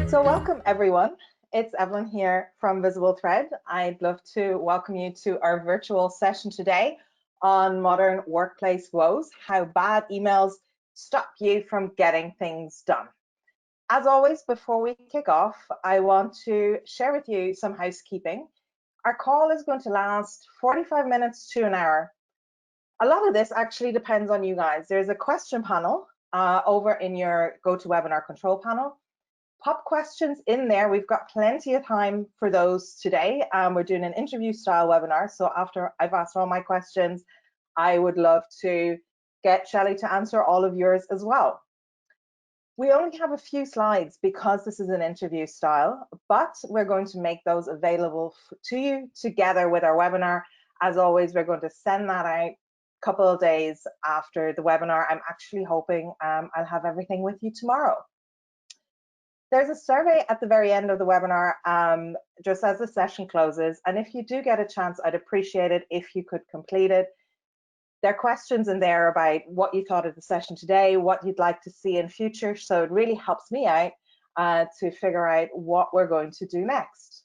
So welcome everyone. It's Evelyn here from VisibleThread. I'd love to welcome you to our virtual session today on modern workplace woes, how bad emails stop you from getting things done. As always, before we kick off, I want to share with you some housekeeping. Our call is going to last 45 minutes to an hour. A lot of this actually depends on you guys. There's a question panel over in your GoToWebinar control panel. Pop questions in there. We've got plenty of time for those today. We're doing an interview style webinar. So after I've asked all my questions, I would love to get Shelly to answer all of yours as well. We only have a few slides because this is an interview style, but we're going to make those available to you together with our webinar. As always, we're going to send that out a couple of days after the webinar. I'm actually hoping I'll have everything with you tomorrow. There's a survey at the very end of the webinar, just as the session closes. And if you do get a chance, I'd appreciate it if you could complete it. There are questions in there about what you thought of the session today, what you'd like to see in future. So it really helps me out to figure out what we're going to do next.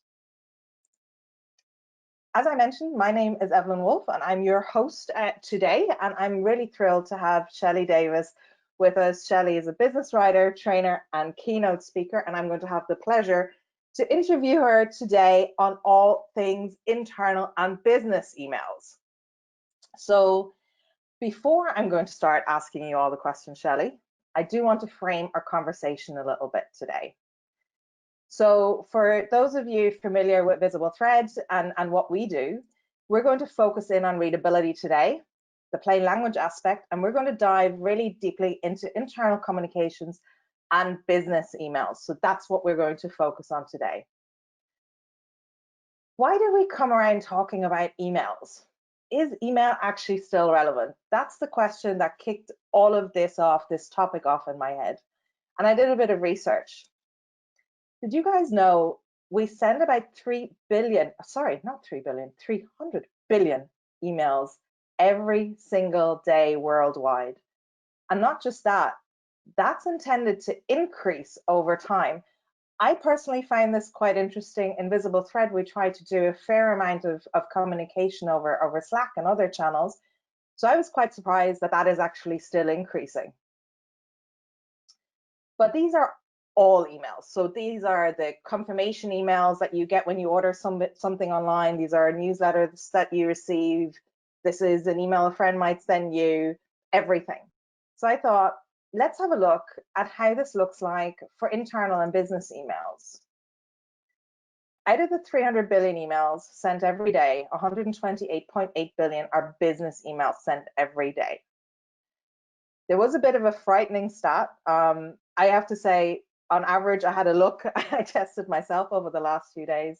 As I mentioned, my name is Evelyn Wolf and I'm your host today. And I'm really thrilled to have Shelly Davies with us. Shelly is a business writer, trainer, and keynote speaker, and I'm going to have the pleasure to interview her today on all things internal and business emails. So before I'm going to start asking you all the questions, Shelly, I do want to frame our conversation a little bit today. So for those of you familiar with VisibleThread and what we do, we're going to focus in on readability today, the plain language aspect, and we're going to dive really deeply into internal communications and business emails. So that's what we're going to focus on today. Why do we come around talking about emails? Is email actually still relevant? That's the question that kicked all of this off, this topic off in my head. And I did a bit of research. Did you guys know we send about 300 billion emails every single day worldwide? And not just that, that's intended to increase over time. I personally find this quite interesting. In VisibleThread, we try to do a fair amount of communication over Slack and other channels. So I was quite surprised that that is actually still increasing. But these are all emails. So these are the confirmation emails that you get when you order something online. These are newsletters that you receive. This is an email a friend might send you, everything. So I thought, let's have a look at how this looks like for internal and business emails. Out of the 300 billion emails sent every day, 128.8 billion are business emails sent every day. There was a bit of a frightening stat. I have to say, on average, I had a look, I tested myself over the last few days.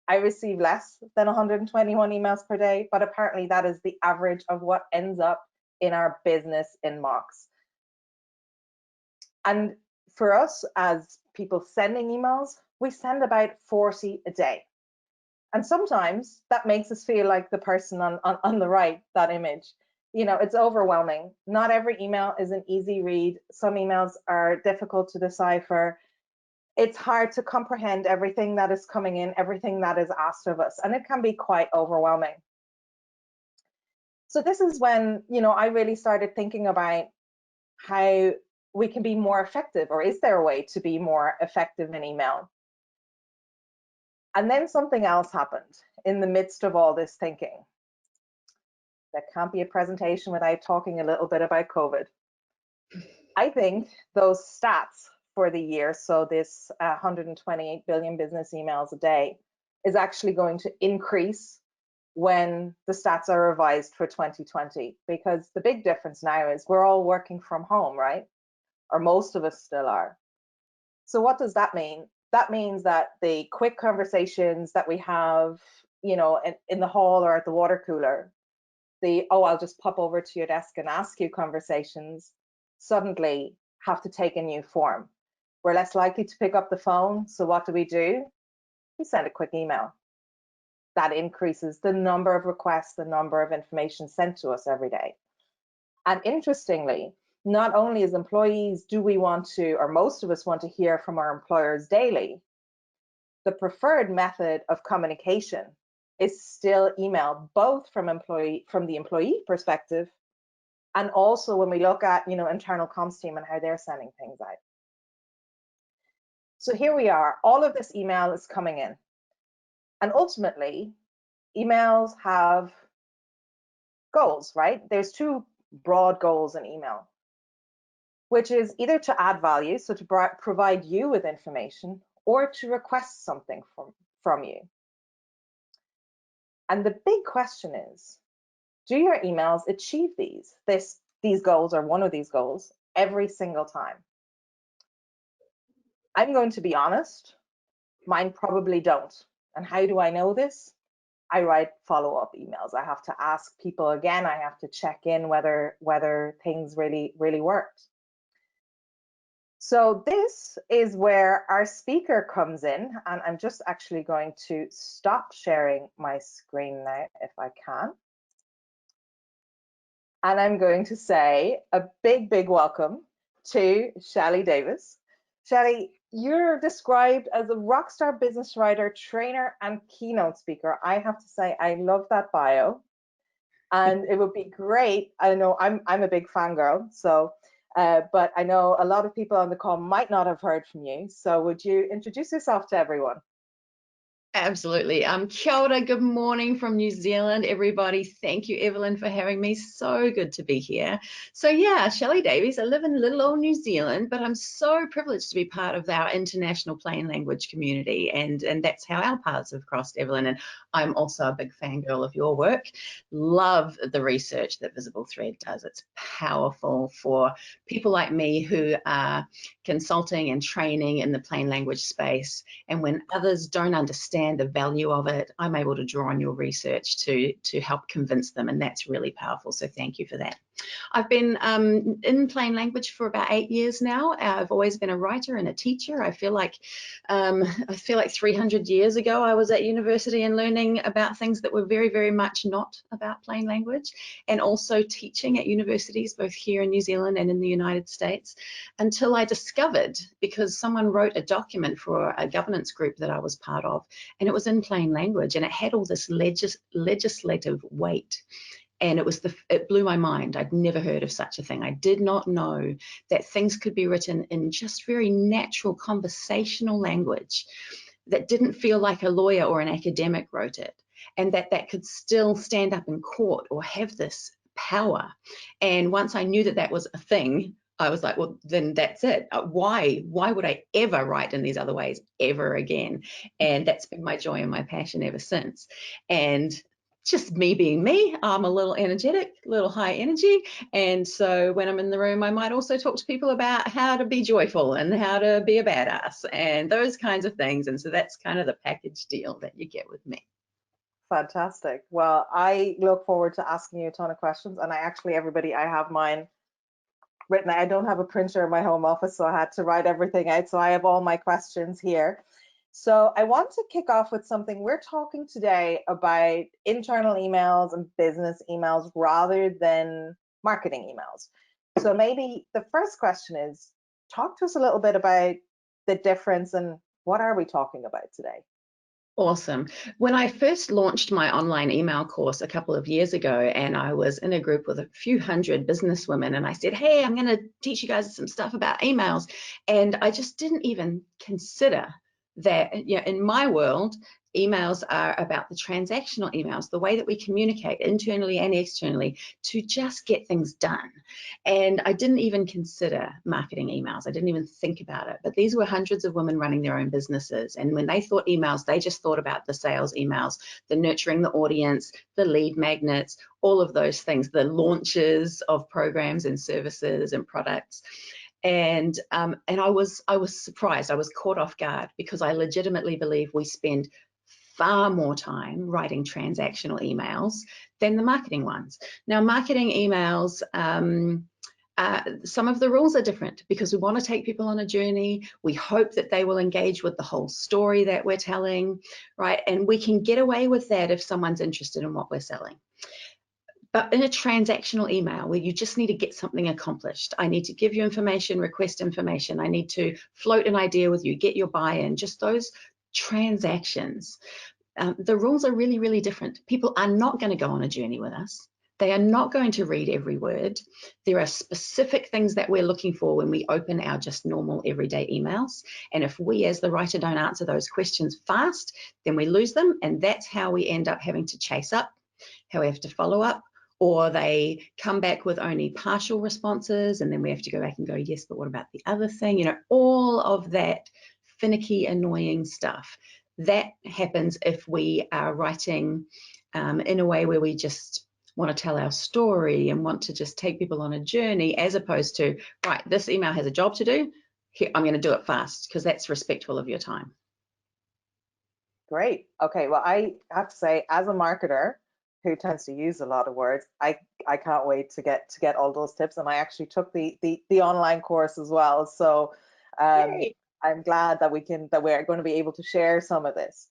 I receive less than 121 emails per day, but apparently that is the average of what ends up in our business inbox. And for us as people sending emails, we send about 40 a day. And sometimes that makes us feel like the person on the right, that image. You know, it's overwhelming. Not every email is an easy read. Some emails are difficult to decipher. It's hard to comprehend everything that is coming in, everything that is asked of us, and it can be quite overwhelming. So this is when, you know, I really started thinking about how we can be more effective, or is there a way to be more effective in email? And then something else happened in the midst of all this thinking. There can't be a presentation without talking a little bit about COVID. I think those stats for the year, so this 128 billion business emails a day, is actually going to increase when the stats are revised for 2020, because the big difference now is we're all working from home, right? Or most of us still are. So what does that mean? That means that the quick conversations that we have, you know, in the hall or at the water cooler, the, oh, I'll just pop over to your desk and ask you conversations, suddenly have to take a new form. We're less likely to pick up the phone. So what do? We send a quick email. That increases the number of requests, the number of information sent to us every day. And interestingly, not only as employees do we want to, or most of us want to hear from our employers daily, the preferred method of communication is still email, both from the employee perspective, and also when we look at, internal comms team and how they're sending things out. So here we are, all of this email is coming in. And ultimately, emails have goals, right? There's two broad goals in email, which is either to add value, so to provide you with information, or to request something from you. And the big question is, do your emails achieve these goals, or one of these goals, every single time? I'm going to be honest, mine probably don't. And how do I know this? I write follow-up emails. I have to ask people again. I have to check in whether things really worked. So this is where our speaker comes in, and I'm just actually going to stop sharing my screen now if I can. And I'm going to say a big welcome to Shelly Davies. Shelly, you're described as a rockstar business writer, trainer, and keynote speaker. I have to say, I love that bio. And it would be great. I know I'm a big fangirl, so but I know a lot of people on the call might not have heard from you. So would you introduce yourself to everyone? Absolutely. Kia ora, good morning from New Zealand, everybody. Thank you, Evelyn, for having me. So good to be here. So yeah, Shelly Davies. I live in little old New Zealand, but I'm so privileged to be part of our international plain language community, and that's how our paths have crossed, Evelyn. And I'm also a big fangirl of your work. Love the research that VisibleThread does. It's powerful for people like me who are consulting and training in the plain language space. And when others don't understand the value of it, I'm able to draw on your research to help convince them, and that's really powerful. So thank you for that. I've been in plain language for about 8 years now. I've always been a writer and a teacher. I feel like 300 years ago I was at university and learning about things that were very much not about plain language, and also teaching at universities both here in New Zealand and in the United States, until I discovered, because someone wrote a document for a governance group that I was part of, and it was in plain language, and it had all this legislative weight. And it blew my mind. I'd never heard of such a thing. I did not know that things could be written in just very natural conversational language that didn't feel like a lawyer or an academic wrote it, and that could still stand up in court or have this power. And once I knew that was a thing, I was like, well, then that's it. Why would I ever write in these other ways ever again? And that's been my joy and my passion ever since. And just me being me, I'm a little energetic, a little high energy. And so when I'm in the room, I might also talk to people about how to be joyful and how to be a badass and those kinds of things. And so that's kind of the package deal that you get with me. Fantastic. Well, I look forward to asking you a ton of questions. And everybody, I have mine written. I don't have a printer in my home office, so I had to write everything out. So I have all my questions here. So I want to kick off with something. We're talking today about internal emails and business emails rather than marketing emails. So maybe the first question is, talk to us a little bit about the difference and what are we talking about today? Awesome. When I first launched my online email course a couple of years ago, and I was in a group with a few hundred businesswomen, and I said, hey, I'm going to teach you guys some stuff about emails. And I just didn't even consider that, in my world, emails are about the transactional emails, the way that we communicate internally and externally to just get things done. And I didn't even consider marketing emails. I didn't even think about it. But these were hundreds of women running their own businesses. And when they thought emails, they just thought about the sales emails, the nurturing the audience, the lead magnets, all of those things, the launches of programs and services and products. And I was surprised. I was caught off guard, because I legitimately believe we spend far more time writing transactional emails than the marketing ones. Now, marketing emails, some of the rules are different, because we want to take people on a journey. We hope that they will engage with the whole story that we're telling, right? And we can get away with that if someone's interested in what we're selling. But in a transactional email where you just need to get something accomplished, I need to give you information, request information, I need to float an idea with you, get your buy-in, just those transactions. The rules are really, really different. People are not going to go on a journey with us. They are not going to read every word. There are specific things that we're looking for when we open our just normal everyday emails. And if we as the writer don't answer those questions fast, then we lose them. And that's how we end up having to chase up, how we have to follow up, or they come back with only partial responses. And then we have to go back and go, yes, but what about the other thing? You know, all of that finicky, annoying stuff. That happens if we are writing in a way where we just want to tell our story and want to just take people on a journey, as opposed to, right, this email has a job to do. Here, I'm going to do it fast, because that's respectful of your time. Great. Okay. Well, I have to say, as a marketer who tends to use a lot of words, I can't wait to get all those tips. And I actually took the online course as well. So I'm glad that we're going to be able to share some of this.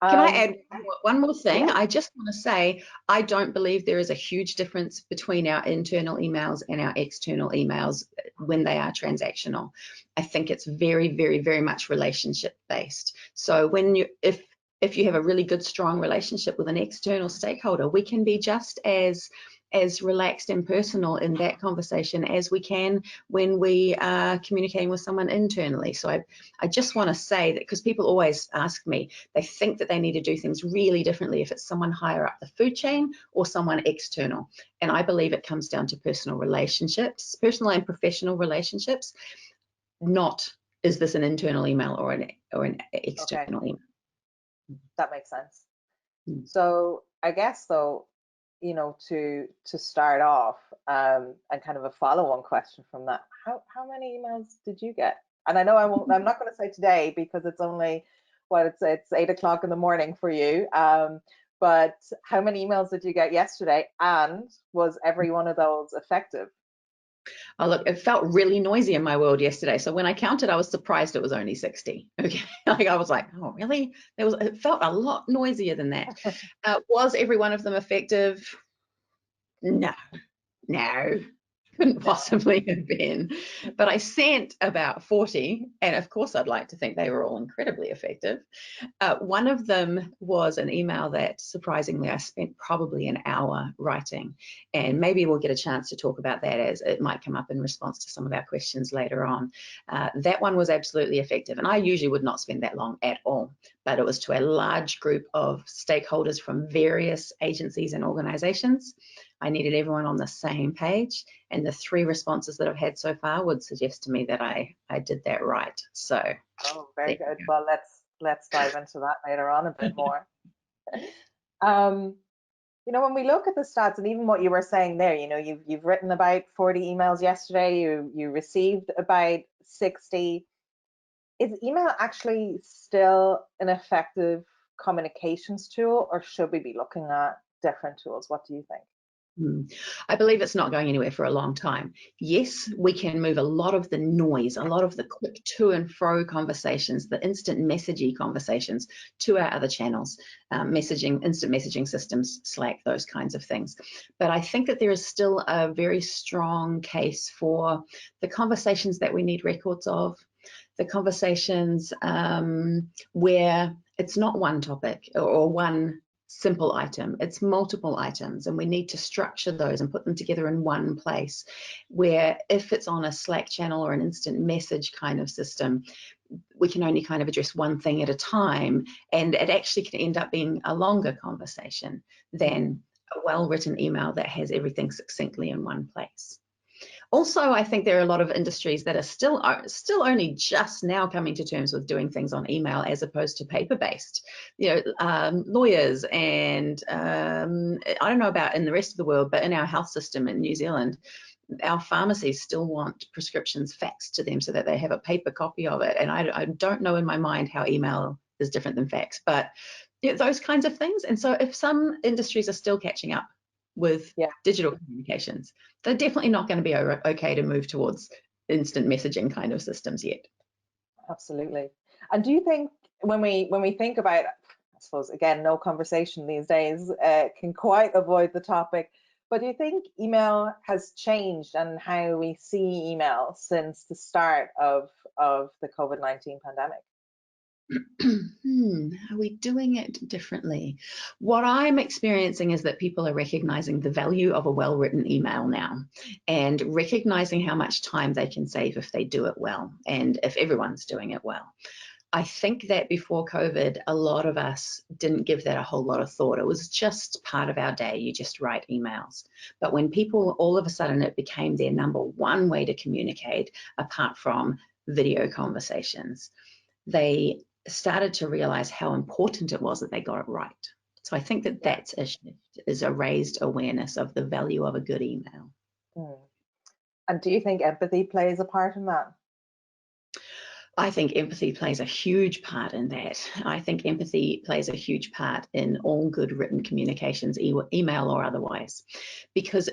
Can I add one more thing? Yeah. I just want to say, I don't believe there is a huge difference between our internal emails and our external emails when they are transactional. I think it's very, very, very much relationship based. So when if you have a really good, strong relationship with an external stakeholder, we can be just as relaxed and personal in that conversation as we can when we are communicating with someone internally. So I just want to say that, because people always ask me, they think that they need to do things really differently if it's someone higher up the food chain or someone external. And I believe it comes down to personal relationships, personal and professional relationships, not is this an internal email or an external email. That makes sense. So I guess though, you know, to start off, and kind of a follow-on question from that, how many emails did you get? And I know I'm not going to say today, because it's only it's 8 o'clock in the morning for you. But how many emails did you get yesterday, and was every one of those effective? Oh, look, it felt really noisy in my world yesterday. So when I counted, I was surprised it was only 60. Okay, like I was like, oh, really? It felt a lot noisier than that. Was every one of them effective? No, couldn't possibly have been. But I sent about 40, and of course I'd like to think they were all incredibly effective. One of them was an email that surprisingly I spent probably an hour writing, and maybe we'll get a chance to talk about that as it might come up in response to some of our questions later on. That one was absolutely effective, and I usually would not spend that long at all, but it was to a large group of stakeholders from various agencies and organizations. I needed everyone on the same page, and the 3 responses that I've had so far would suggest to me that I did that right. So, oh, very good. Well, let's dive into that later on a bit more. You know, when we look at the stats, and even what you were saying there, you know, you've written about 40 emails yesterday, you received about 60. Is email actually still an effective communications tool, or should we be looking at different tools? What do you think? I believe it's not going anywhere for a long time. Yes, we can move a lot of the noise, a lot of the quick to and fro conversations, the instant messaging conversations to our other channels, instant messaging systems, Slack, those kinds of things. But I think that there is still a very strong case for the conversations that we need records of, the conversations where it's not one topic or one simple item, it's multiple items, and we need to structure those and put them together in one place, where if it's on a Slack channel or an instant message kind of system, we can only kind of address one thing at a time, and it actually can end up being a longer conversation than a well-written email that has everything succinctly in one place. Also, I think there are a lot of industries that are still only just now coming to terms with doing things on email as opposed to paper-based. You know, lawyers and I don't know about in the rest of the world, but in our health system in New Zealand, our pharmacies still want prescriptions faxed to them so that they have a paper copy of it. And I don't know in my mind how email is different than fax, but you know, those kinds of things. And so if some industries are still catching up with digital communications, they're definitely not going to be okay to move towards instant messaging kind of systems yet. Absolutely. And do you think when we think about, I suppose again, no conversation these days can quite avoid the topic, But do you think email has changed and how we see email since the start of the COVID-19 pandemic? Are we doing it differently? What I'm experiencing is that people are recognizing the value of a well-written email now, and recognizing how much time they can save if they do it well, and if everyone's doing it well. I think that before COVID, a lot of us didn't give that a whole lot of thought. It was just part of our day. You just write emails. But when people, all of a sudden, it became their number one way to communicate apart from video conversations, they started to realize how important it was that they got it right. So I think that that's a shift, is a raised awareness of the value of a good email. And do you think empathy plays a part in that? I think empathy plays a huge part in that. I think empathy plays a huge part in all good written communications, email or otherwise. Because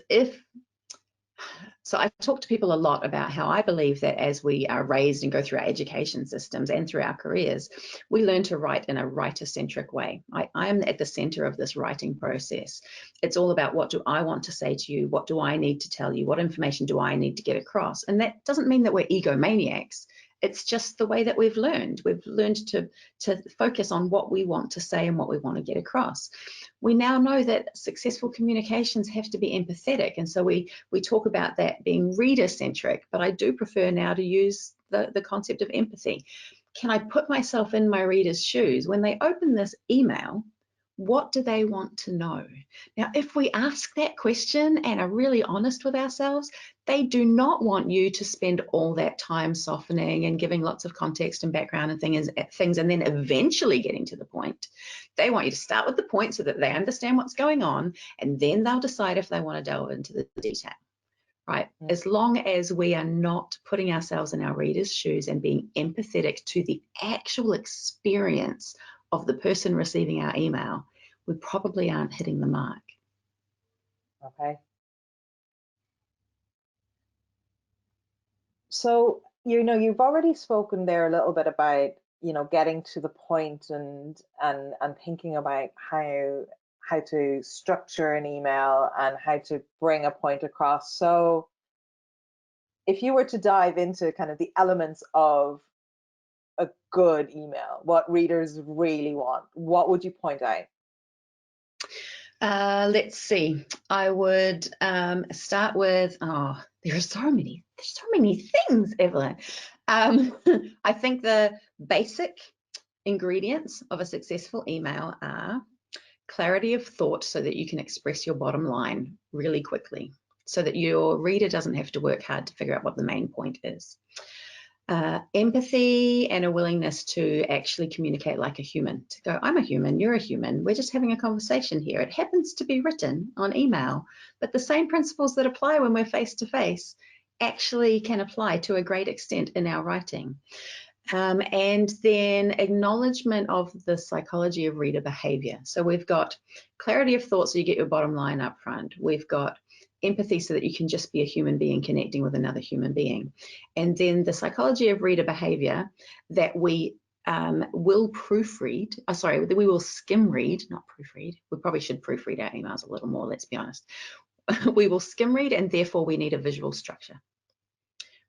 so I talk to people a lot about how I believe that as we are raised and go through our education systems and through our careers, we learn to write in a writer-centric way. I am at the center of this writing process. It's all about, what do I want to say to you? What do I need to tell you? What information do I need to get across? And that doesn't mean that we're egomaniacs. It's just the way that we've learned. We've learned to focus on what we want to say and what we want to get across. We now know that successful communications have to be empathetic. And so we talk about that being reader-centric, but I do prefer now to use the concept of empathy. Can I put myself in my reader's shoes? When they open this email, what do they want to know? Now, if we ask that question and are really honest with ourselves, they do not want you to spend all that time softening and giving lots of context and background and things and then eventually getting to the point. They want you to start with the point so that they understand what's going on, and then they'll decide if they want to delve into the detail, right? As long as we are not putting ourselves in our reader's shoes and being empathetic to the actual experience of the person receiving our email, we probably aren't hitting the mark. Okay. So, you've already spoken there a little bit about, getting to the point and thinking about how to structure an email and how to bring a point across. So if you were to dive into kind of the elements of a good email, what readers really want, what would you point out? Let's see. I would start with, there are so many things, Evelyn. I think the basic ingredients of a successful email are clarity of thought, so that you can express your bottom line really quickly, so that your reader doesn't have to work hard to figure out what the main point is. Empathy and a willingness to actually communicate like a human, to go, I'm a human, you're a human, we're just having a conversation here. It happens to be written on email, but the same principles that apply when we're face to face actually can apply to a great extent in our writing. And then acknowledgement of the psychology of reader behavior. So we've got clarity of thought, so you get your bottom line up front. We've got empathy, so that you can just be a human being connecting with another human being. And then the psychology of reader behavior, that we will proofread, we will skim read, not proofread. We probably should proofread our emails a little more, let's be honest. We will skim read, and therefore we need a visual structure.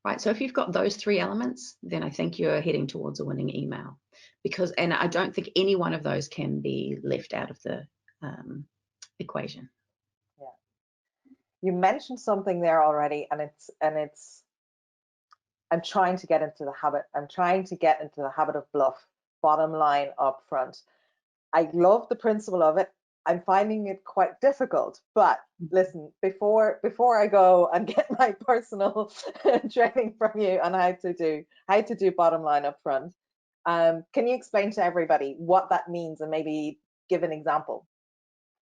Right, so if you've got those three elements, then I think you're heading towards a winning email. And I don't think any one of those can be left out of the equation. Yeah, you mentioned something there already, and it's I'm trying to get into the habit. I'm trying to get into the habit of bluff, bottom line up front. I love the principle of it. I'm finding it quite difficult, but listen, before I go and get my personal training from you on how to do bottom line up front, can you explain to everybody what that means and maybe give an example?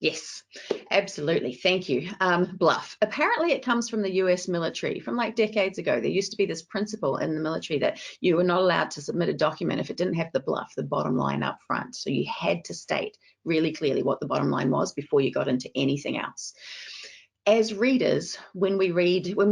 Yes, absolutely. Thank you. Bluff. Apparently it comes from the US military from like decades ago. There used to be this principle in the military that you were not allowed to submit a document if it didn't have the bluff, the bottom line up front. So you had to state really clearly what the bottom line was before you got into anything else. As readers, when we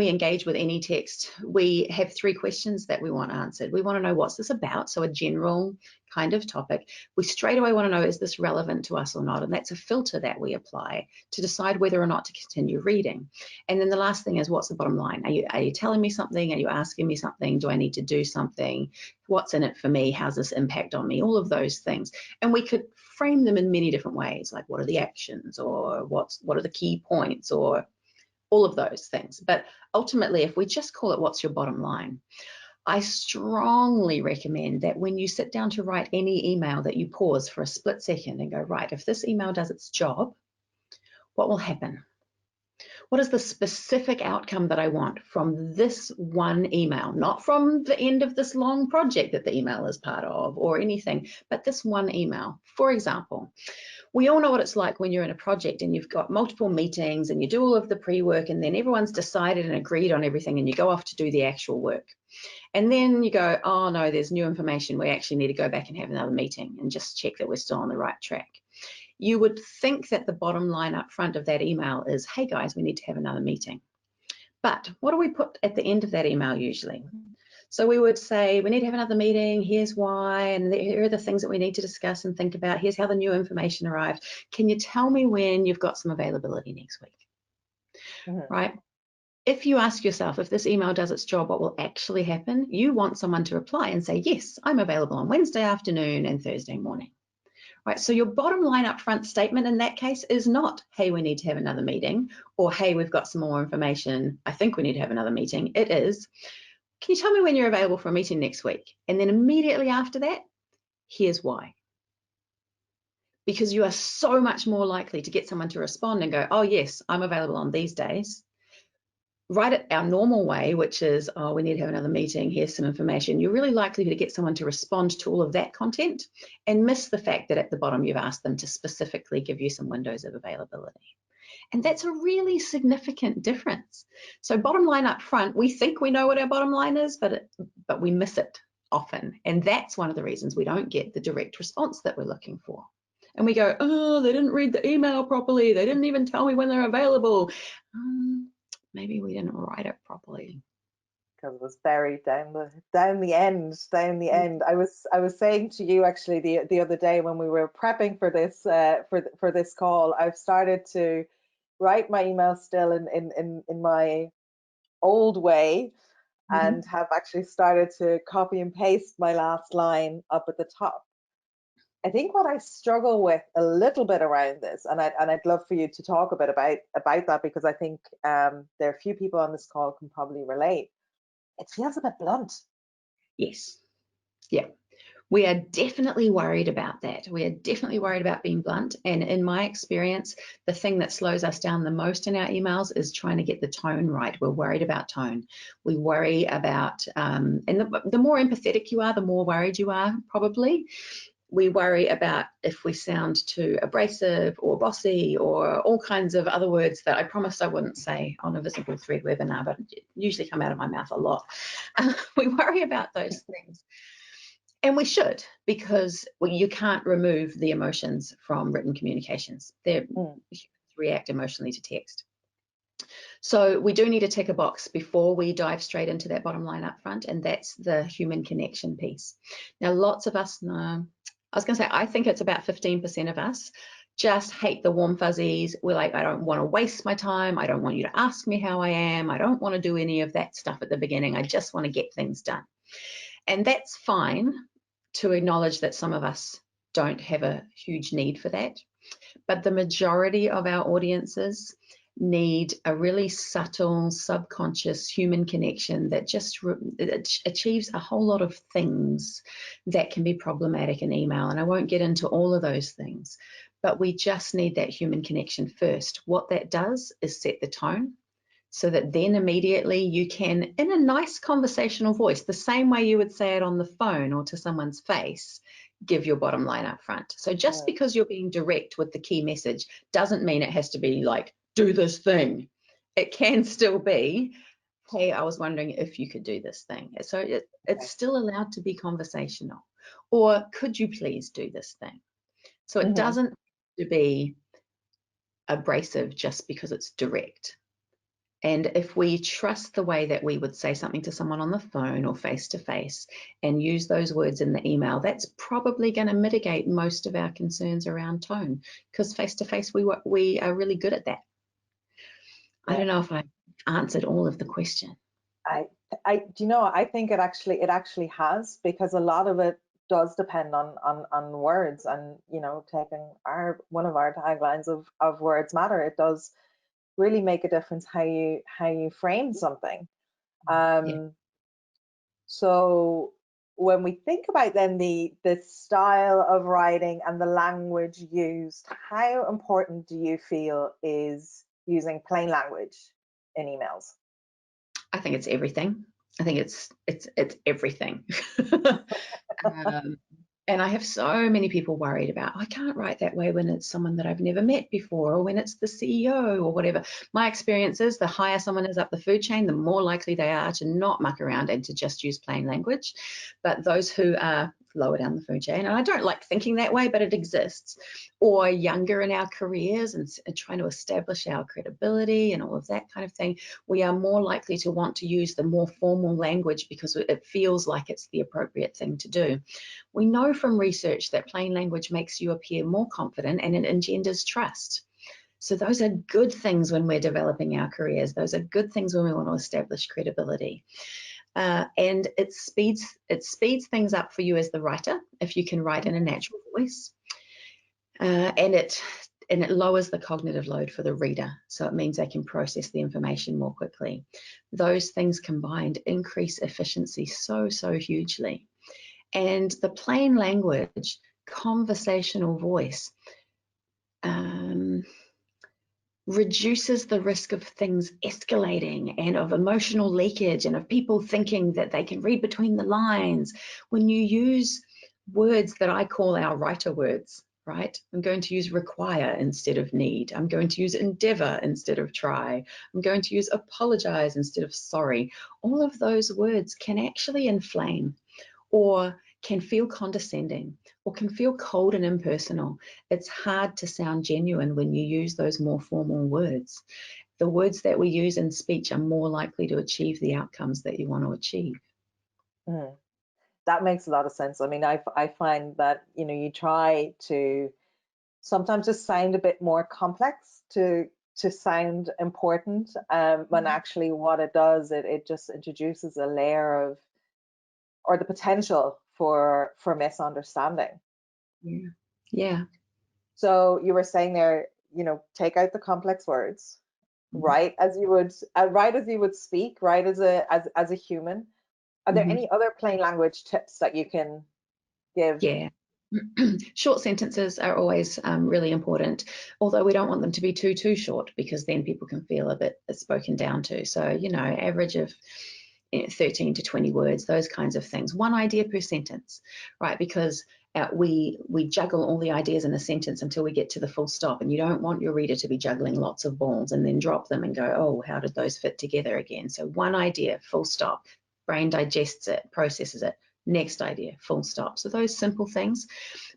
engage with any text, we have 3 questions that we want answered. We want to know, what's this about? So a general kind of topic. We straight away want to know, is this relevant to us or not? And that's a filter that we apply to decide whether or not to continue reading. And then the last thing is, what's the bottom line? Are you telling me something? Are you asking me something? Do I need to do something? What's in it for me? How's this impact on me? All of those things. And we could frame them in many different ways, like what are the actions, or what are the key points, or all of those things. But ultimately, if we just call it, what's your bottom line? I strongly recommend that when you sit down to write any email, that you pause for a split second and go, right, if this email does its job, what will happen? What is the specific outcome that I want from this one email? Not from the end of this long project that the email is part of or anything, but this one email. For example, we all know what it's like when you're in a project and you've got multiple meetings and you do all of the pre-work, and then everyone's decided and agreed on everything, and you go off to do the actual work. And then you go, oh no, there's new information. We actually need to go back and have another meeting and just check that we're still on the right track. You would think that the bottom line up front of that email is, hey guys, we need to have another meeting. But what do we put at the end of that email usually? So we would say, we need to have another meeting, here's why, and here are the things that we need to discuss and think about. Here's how the new information arrived. Can you tell me when you've got some availability next week? Right? If you ask yourself, if this email does its job, what will actually happen? You want someone to reply and say, yes, I'm available on Wednesday afternoon and Thursday morning. Right, so your bottom line up front statement in that case is not, hey, we need to have another meeting, or hey, we've got some more information, I think we need to have another meeting. It is, can you tell me when you're available for a meeting next week? And then immediately after that, here's why. Because you are so much more likely to get someone to respond and go, oh yes, I'm available on these days. Write it our normal way, which is, oh, we need to have another meeting, here's some information. You're really likely to get someone to respond to all of that content and miss the fact that at the bottom you've asked them to specifically give you some windows of availability. And that's a really significant difference. So bottom line up front, we think we know what our bottom line is, but we miss it often. And that's one of the reasons we don't get the direct response that we're looking for. And we go, oh, they didn't read the email properly. They didn't even tell me when they're available. Maybe we didn't write it properly. Because it was buried down the end. I was saying to you actually the other day when we were prepping for this for this call, I've started to write my emails still in my old way, and have actually started to copy and paste my last line up at the top. I think what I struggle with a little bit around this, and I'd love for you to talk a bit about that, because I think there are a few people on this call can probably relate. It feels a bit blunt. Yes. Yeah. We are definitely worried about that. We are definitely worried about being blunt. And in my experience, the thing that slows us down the most in our emails is trying to get the tone right. We're worried about tone. We worry about, and the more empathetic you are, the more worried you are, probably. We worry about if we sound too abrasive or bossy or all kinds of other words that I promised I wouldn't say on a VisibleThread webinar, but usually come out of my mouth a lot. We worry about those things. And we should, because you can't remove the emotions from written communications. Humans react emotionally to text. So we do need to tick a box before we dive straight into that bottom line up front, and that's the human connection piece. Now, lots of us know, I was going to say, I think it's about 15% of us just hate the warm fuzzies. We're like, I don't want to waste my time. I don't want you to ask me how I am. I don't want to do any of that stuff at the beginning. I just want to get things done. And that's fine to acknowledge that some of us don't have a huge need for that. But the majority of our audiences need a really subtle, subconscious human connection that just achieves a whole lot of things that can be problematic in email. And I won't get into all of those things, but we just need that human connection first. What that does is set the tone, so that then immediately you can, in a nice conversational voice, the same way you would say it on the phone or to someone's face, give your bottom line up front. So just because you're being direct with the key message doesn't mean it has to be like, do this thing. It can still be, hey, I was wondering if you could do this thing. So it's still allowed to be conversational. Or could you please do this thing? So it doesn't have to be abrasive just because it's direct. And if we trust the way that we would say something to someone on the phone or face to face and use those words in the email, that's probably going to mitigate most of our concerns around tone, because face to face we are really good at that. I don't know if I answered all of the question. Do you know, I think it actually has, because a lot of it does depend on words, and you know, taking one of our taglines of words matter, it does really make a difference how you frame something. So when we think about then the style of writing and the language used, how important do you feel is using plain language in emails? I think it's everything. I think it's everything. And I have so many people worried about, I can't write that way when it's someone that I've never met before, or when it's the CEO or whatever. My experience is the higher someone is up the food chain, the more likely they are to not muck around and to just use plain language. But those who are lower down the food chain, and I don't like thinking that way, but it exists, or younger in our careers and trying to establish our credibility and all of that kind of thing, we are more likely to want to use the more formal language because it feels like it's the appropriate thing to do. We know from research that plain language makes you appear more confident and it engenders trust. So those are good things when we're developing our careers. Those are good things when we want to establish credibility. And it speeds things up for you as the writer if you can write in a natural voice. And it lowers the cognitive load for the reader. So it means they can process the information more quickly. Those things combined increase efficiency so hugely. And the plain language, conversational voice, reduces the risk of things escalating and of emotional leakage and of people thinking that they can read between the lines. When you use words that I call our writer words, right? I'm going to use require instead of need. I'm going to use endeavor instead of try. I'm going to use apologize instead of sorry. All of those words can actually inflame, or can feel condescending, or can feel cold and impersonal. It's hard to sound genuine when you use those more formal words. The words that we use in speech are more likely to achieve the outcomes that you want to achieve. That makes a lot of sense. I mean, I find that, you know, you try to sometimes just sound a bit more complex to sound important, when actually what it does, it just introduces a layer of, or the potential for misunderstanding. Yeah. So you were saying there, you know, take out the complex words, write as you would speak, write as a human. Are there any other plain language tips that you can give? Yeah. Short sentences are always really important, although we don't want them to be too short, because then people can feel a bit spoken down to. So, you know, average of 13 to 20 words, those kinds of things. One idea per sentence, right? Because we juggle all the ideas in a sentence until we get to the full stop, and you don't want your reader to be juggling lots of balls and then drop them and go, oh, how did those fit together again? So one idea, full stop. Brain digests it, processes it. Next idea, full stop. So those simple things.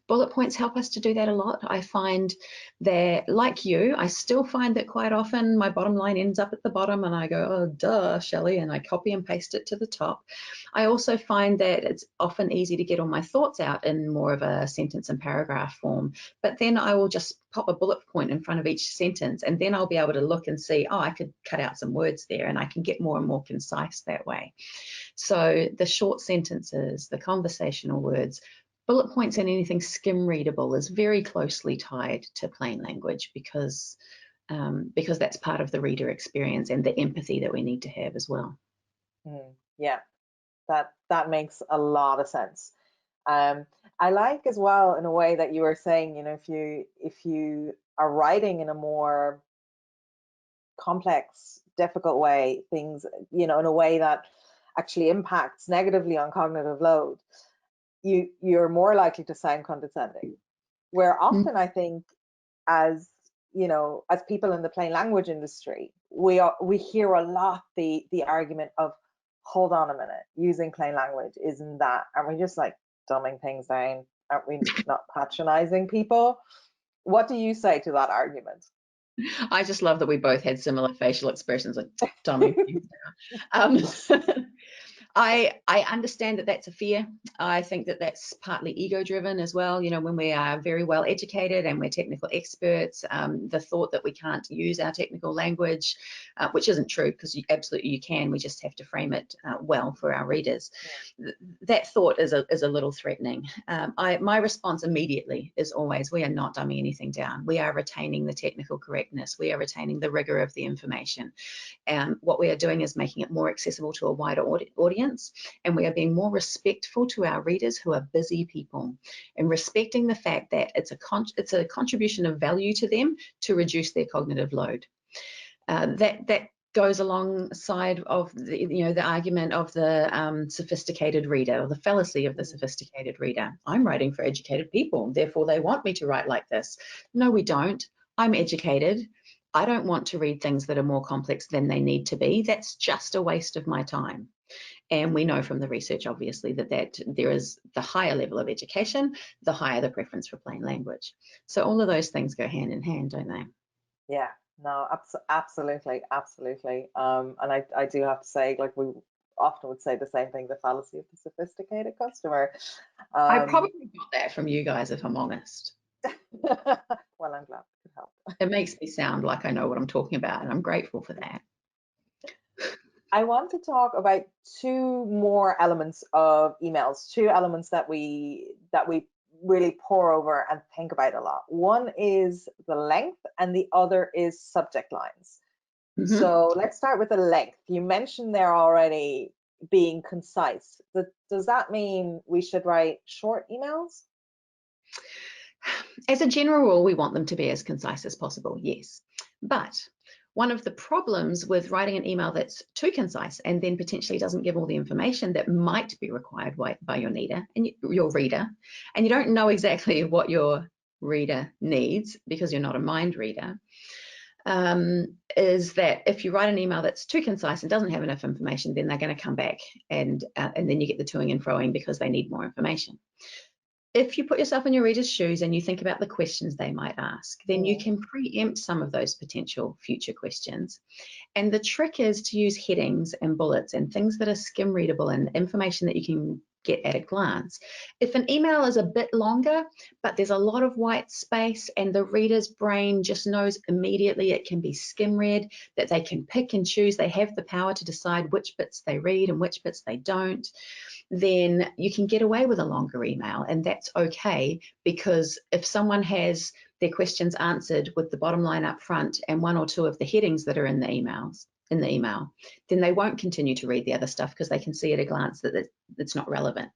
Bullet points help us to do that a lot. I find that, like you, I still find that quite often my bottom line ends up at the bottom and I go, oh, duh, Shelly, and I copy and paste it to the top. I also find that it's often easy to get all my thoughts out in more of a sentence and paragraph form, but then I will just pop a bullet point in front of each sentence, and then I'll be able to look and see, oh, I could cut out some words there, and I can get more and more concise that way. So the short sentences, the conversational words, bullet points, and anything skim readable is very closely tied to plain language, because that's part of the reader experience and the empathy that we need to have as well. Yeah, that makes a lot of sense. I like as well, in a way that you were saying, you know, if you are writing in a more complex, difficult way, things, you know, in a way that actually impacts negatively on cognitive load, you're more likely to sound condescending. Where often I think, as you know, as people in the plain language industry, we hear a lot the argument of, hold on a minute, using plain language, isn't that, aren't we just like dumbing things down? Aren't we not patronizing people? What do you say to that argument? I just love that we both had similar facial expressions, like dumbing things down. I understand that that's a fear. I think that that's partly ego driven as well. You know, when we are very well educated and we're technical experts, the thought that we can't use our technical language, which isn't true, because absolutely you can, we just have to frame it well for our readers. That thought is a little threatening. My response immediately is always, we are not dumbing anything down. We are retaining the technical correctness. We are retaining the rigor of the information. What we are doing is making it more accessible to a wider audience, and we are being more respectful to our readers who are busy people, and respecting the fact that it's a contribution of value to them to reduce their cognitive load. That goes alongside of the argument of the sophisticated reader, or the fallacy of the sophisticated reader. I'm writing for educated people, therefore they want me to write like this. No, we don't. I'm educated. I don't want to read things that are more complex than they need to be. That's just a waste of my time. And we know from the research, obviously, that there is the higher level of education, the higher the preference for plain language. So all of those things go hand in hand, don't they? Yeah, no, absolutely, absolutely. And I do have to say, like, we often would say the same thing, the fallacy of the sophisticated customer. I probably got that from you guys, if I'm honest. Well, I'm glad it could help. It makes me sound like I know what I'm talking about, and I'm grateful for that. I want to talk about two more elements of emails, two elements that we really pore over and think about a lot. One is the length and the other is subject lines. Mm-hmm. So let's start with the length. You mentioned there already being concise. Does that mean we should write short emails? As a general rule, we want them to be as concise as possible, yes. But one of the problems with writing an email that's too concise and then potentially doesn't give all the information that might be required by your reader, and you don't know exactly what your reader needs because you're not a mind reader, is that if you write an email that's too concise and doesn't have enough information, then they're going to come back and then you get the toing and froing because they need more information. If you put yourself in your reader's shoes and you think about the questions they might ask, then you can preempt some of those potential future questions. And the trick is to use headings and bullets and things that are skim readable and information that you can get at a glance. If an email is a bit longer, but there's a lot of white space and the reader's brain just knows immediately it can be skim read, that they can pick and choose, they have the power to decide which bits they read and which bits they don't, then you can get away with a longer email, and that's okay, because if someone has their questions answered with the bottom line up front and one or two of the headings that are in the email, then they won't continue to read the other stuff because they can see at a glance that it's not relevant.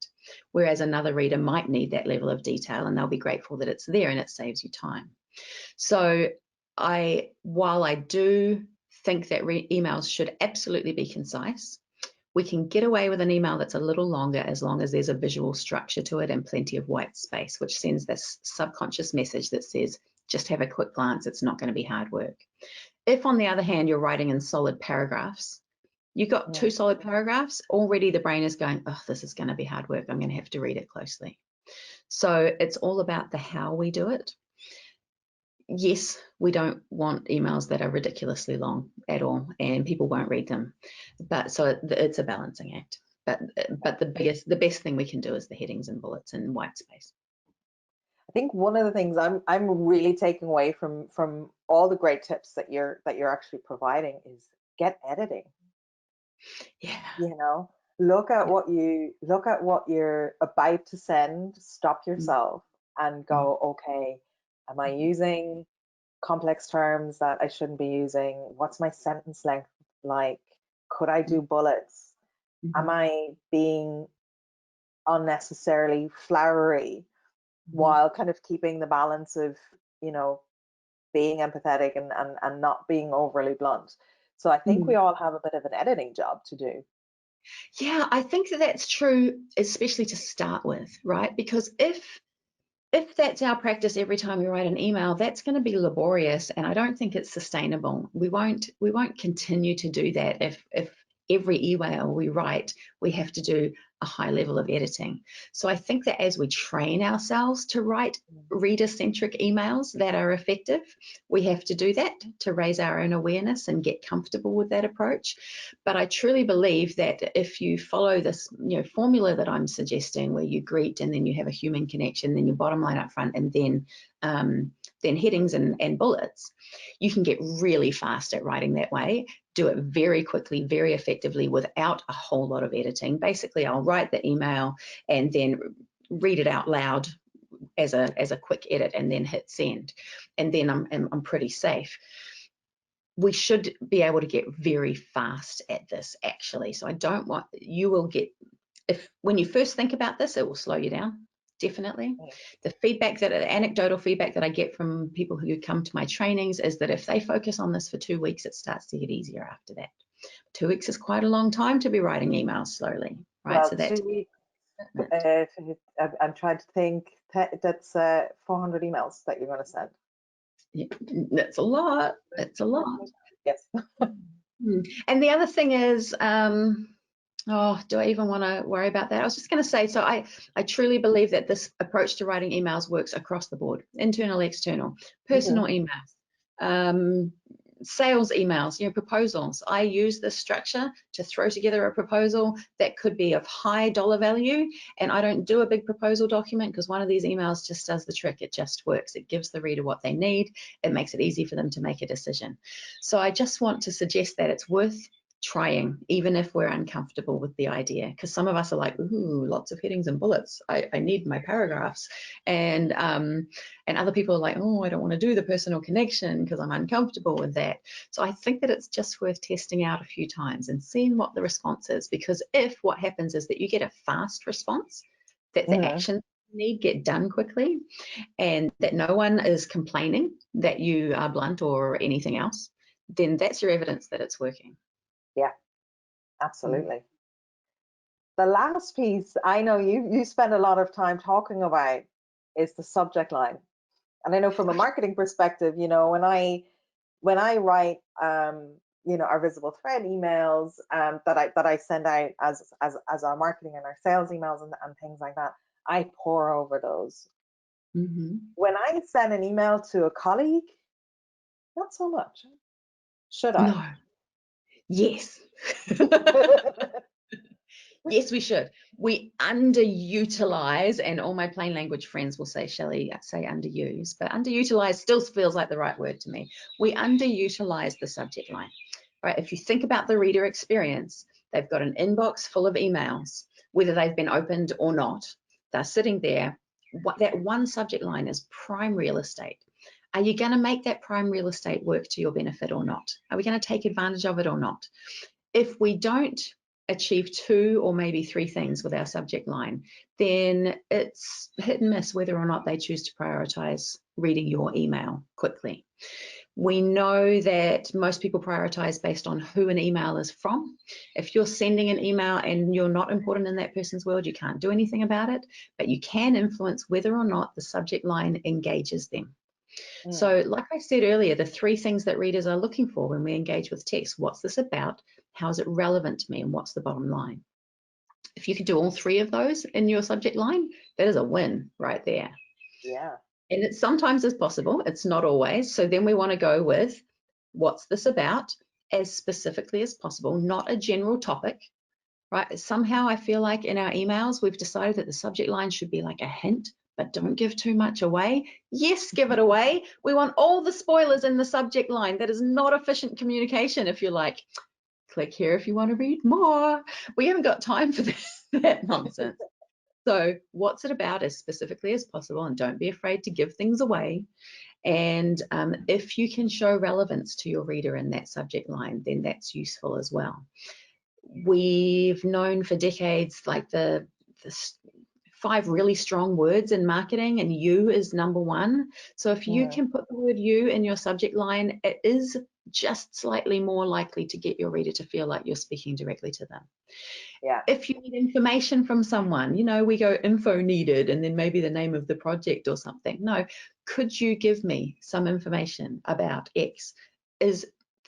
Whereas another reader might need that level of detail, and they'll be grateful that it's there and it saves you time. So while I do think that emails should absolutely be concise, we can get away with an email that's a little longer as long as there's a visual structure to it and plenty of white space, which sends this subconscious message that says, just have a quick glance, it's not going to be hard work. If, on the other hand, you're writing in solid paragraphs, you've got two solid paragraphs, already the brain is going, oh, this is going to be hard work, I'm going to have to read it closely. So it's all about the how we do it. Yes, we don't want emails that are ridiculously long at all, and people won't read them. But so it's a balancing act. But the best thing we can do is the headings and bullets and white space. I think one of the things I'm really taking away from all the great tips that you're actually providing is get editing. Yeah. You know, look at what you're about to send, stop yourself and go, okay, am I using complex terms that I shouldn't be using? What's my sentence length like? Could I do bullets? Am I being unnecessarily flowery while kind of keeping the balance of, you know, being empathetic and not being overly blunt? So I think we all have a bit of an editing job to do. Yeah, I think that's true, especially to start with, right? Because if that's our practice every time we write an email, that's going to be laborious, and I don't think it's sustainable. We won't continue to do that if every email we write, we have to do a high level of editing. So I think that as we train ourselves to write reader-centric emails that are effective, we have to do that to raise our own awareness and get comfortable with that approach. But I truly believe that if you follow this, formula that I'm suggesting, where you greet and then you have a human connection, then your bottom line up front, and then headings and bullets, you can get really fast at writing that way. Do it very quickly, very effectively, without a whole lot of editing. Basically, I'll write the email and then read it out loud as a quick edit, and then hit send, and then I'm pretty safe. We should be able to get very fast at this, actually. So I don't want, you will get, when you first think about this, it will slow you down. Definitely. The anecdotal feedback that I get from people who come to my trainings is that if they focus on this for 2 weeks, it starts to get easier after that. 2 weeks is quite a long time to be writing emails slowly, right? Well, so that's 2 weeks. I'm trying to think. That's 400 emails that you're going to send. Yeah, that's a lot. That's a lot. Yes. And the other thing is, oh, do I even want to worry about that? I was just going to say, so I truly believe that this approach to writing emails works across the board: internal, external, personal emails, sales emails, proposals. I use this structure to throw together a proposal that could be of high dollar value, and I don't do a big proposal document because one of these emails just does the trick. It just works. It gives the reader what they need. It makes it easy for them to make a decision. So I just want to suggest that it's worth trying, even if we're uncomfortable with the idea, because some of us are like, ooh, lots of headings and bullets. I need my paragraphs, and other people are like, oh, I don't want to do the personal connection because I'm uncomfortable with that. So I think that it's just worth testing out a few times and seeing what the response is, because if what happens is that you get a fast response, that the actions you need get done quickly, and that no one is complaining that you are blunt or anything else, then that's your evidence that it's working. Yeah, absolutely. The last piece I know you spend a lot of time talking about is the subject line. And I know from a marketing perspective, when I write our VisibleThread emails that I send out as our marketing and our sales emails and things like that, I pour over those. When I send an email to a colleague, not so much. Should I? No. Yes. Yes, we should. We underutilize, and all my plain language friends will say, Shelly, say underuse, but underutilize still feels like the right word to me. We underutilize the subject line, right? If you think about the reader experience, they've got an inbox full of emails, whether they've been opened or not. They're sitting there. That one subject line is prime real estate. Are you going to make that prime real estate work to your benefit or not? Are we going to take advantage of it or not? If we don't achieve 2 or maybe 3 things with our subject line, then it's hit and miss whether or not they choose to prioritize reading your email quickly. We know that most people prioritize based on who an email is from. If you're sending an email and you're not important in that person's world, you can't do anything about it, but you can influence whether or not the subject line engages them. So like I said earlier, the 3 things that readers are looking for when we engage with text: what's this about? How is it relevant to me? And what's the bottom line? If you could do all 3 of those in your subject line, that is a win right there. Yeah. And it sometimes is possible. It's not always. So then we want to go with what's this about as specifically as possible, not a general topic, right? Somehow I feel like in our emails, we've decided that the subject line should be like a hint, but don't give too much away. Yes, give it away. We want all the spoilers in the subject line. That is not efficient communication. If you're like, click here if you want to read more. We haven't got time for that nonsense. So what's it about as specifically as possible, and don't be afraid to give things away. And if you can show relevance to your reader in that subject line, then that's useful as well. We've known for decades, like the 5 really strong words in marketing, and you is number 1. So if you can put the word you in your subject line, it is just slightly more likely to get your reader to feel like you're speaking directly to them. Yeah. If you need information from someone, we go info needed and then maybe the name of the project or something. No, could you give me some information about X? Is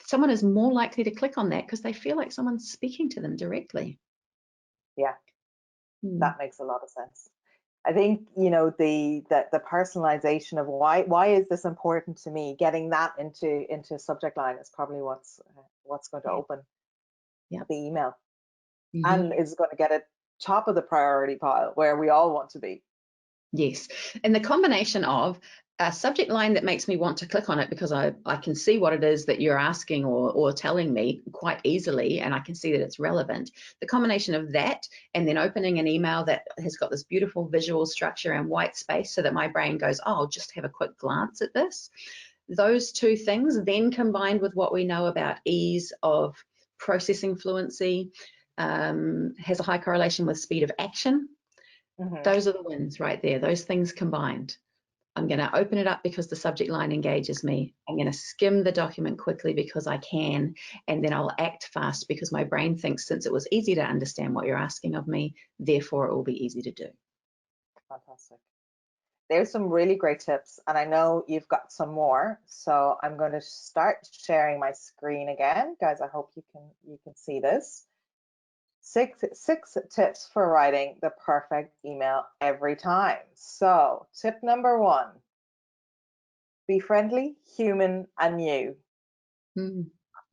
someone is more likely to click on that because they feel like someone's speaking to them directly. Yeah, that makes a lot of sense. I think, you know, the personalization of why is this important to me, getting that into subject line is probably what's going to open the email, and is going to get it top of the priority pile where we all want to be. Yes, and the combination of a subject line that makes me want to click on it because I can see what it is that you're asking or telling me quite easily, and I can see that it's relevant. The combination of that and then opening an email that has got this beautiful visual structure and white space so that my brain goes, oh, I'll just have a quick glance at this. Those two things then combined with what we know about ease of processing fluency has a high correlation with speed of action. Those are the wins right there, those things combined. I'm going to open it up because the subject line engages me. I'm going to skim the document quickly because I can, and then I'll act fast because my brain thinks since it was easy to understand what you're asking of me, therefore it will be easy to do. Fantastic. There's some really great tips, and I know you've got some more. So I'm going to start sharing my screen again, guys. I hope you can see this. Six tips for writing the perfect email every time. So tip number 1, be friendly, human, and new.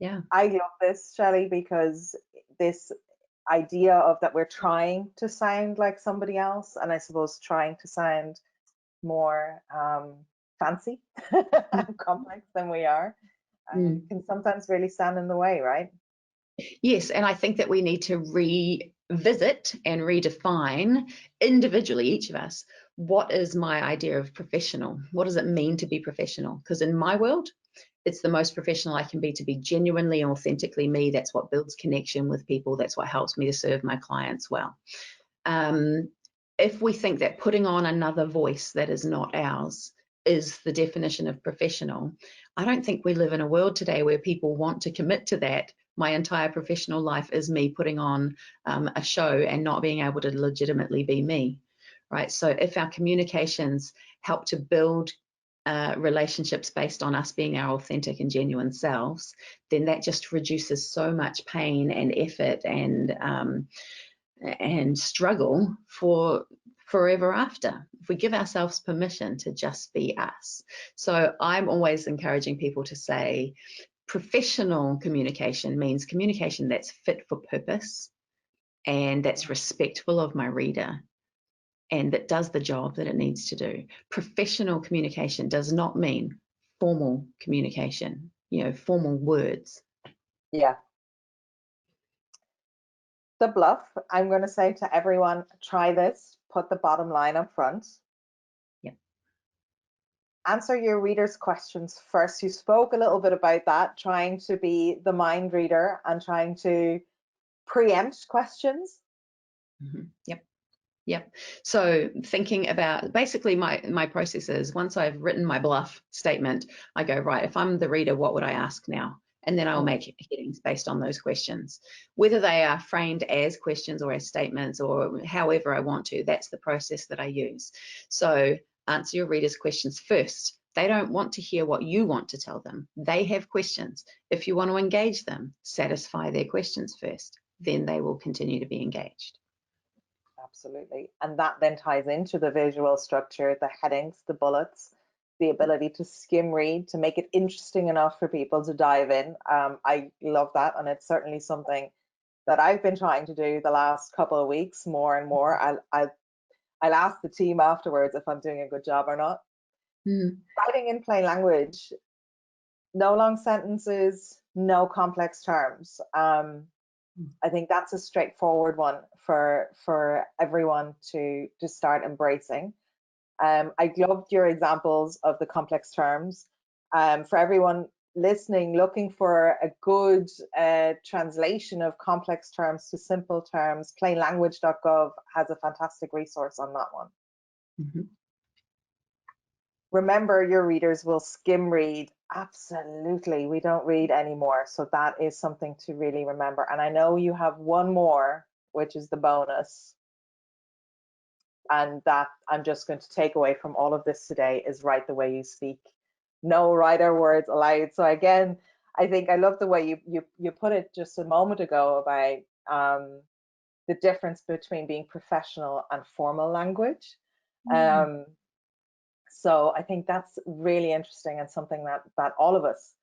Yeah. I love this, Shelly, because this idea of that we're trying to sound like somebody else, and I suppose trying to sound more fancy and complex than we are, can sometimes really stand in the way, right? Yes, and I think that we need to revisit and redefine individually, each of us, what is my idea of professional? What does it mean to be professional? Because in my world, it's the most professional I can be to be genuinely and authentically me. That's what builds connection with people. That's what helps me to serve my clients well. If we think that putting on another voice that is not ours is the definition of professional, I don't think we live in a world today where people want to commit to that. My entire professional life is me putting on a show and not being able to legitimately be me, right? So if our communications help to build relationships based on us being our authentic and genuine selves, then that just reduces so much pain and effort and struggle for forever after, if we give ourselves permission to just be us. So I'm always encouraging people to say professional communication means communication that's fit for purpose and that's respectful of my reader and that does the job that it needs to do. Professional communication does not mean formal communication, you know, formal words. Yeah. The bluff, I'm going to say to everyone, try this, put the bottom line up front. Yeah. Answer your readers' questions first. You spoke a little bit about that, trying to be the mind reader and trying to preempt questions. Yep. So thinking about basically my process is once I've written my bluff statement, I go, right, if I'm the reader, what would I ask now? And then I'll make headings based on those questions. Whether they are framed as questions or as statements or however I want to, that's the process that I use. So answer your readers' questions first. They don't want to hear what you want to tell them. They have questions. If you want to engage them, satisfy their questions first. Then they will continue to be engaged. Absolutely. And that then ties into the visual structure, the headings, the bullets, the ability to skim read, to make it interesting enough for people to dive in. I love that. And it's certainly something that I've been trying to do the last couple of weeks more and more. I'll ask the team afterwards if I'm doing a good job or not. Writing in plain language, no long sentences, no complex terms. I think that's a straightforward one for everyone to start embracing. I loved your examples of the complex terms. For everyone listening, looking for a good translation of complex terms to simple terms, plainlanguage.gov has a fantastic resource on that one. Remember, your readers will skim read. Absolutely, we don't read anymore, so that is something to really remember. And I know you have one more, which is the bonus, and that I'm just going to take away from all of this today is write the way you speak. No writer words allowed. So again, I think I love the way you put it just a moment ago about the difference between being professional and formal language. So I think that's really interesting and something that all of us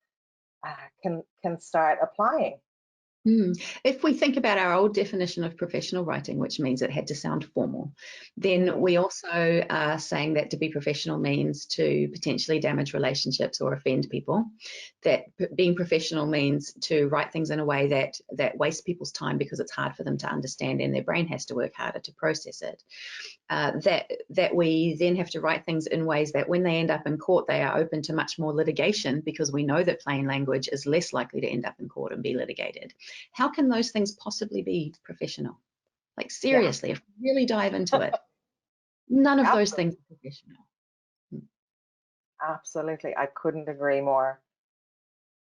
can start applying. If we think about our old definition of professional writing, which means it had to sound formal, then we also are saying that to be professional means to potentially damage relationships or offend people. That being professional means to write things in a way that wastes people's time because it's hard for them to understand and their brain has to work harder to process it. That we then have to write things in ways that when they end up in court, they are open to much more litigation, because we know that plain language is less likely to end up in court and be litigated. How can those things possibly be professional? Like, seriously, if we really dive into it, none of those things are professional. Absolutely, I couldn't agree more.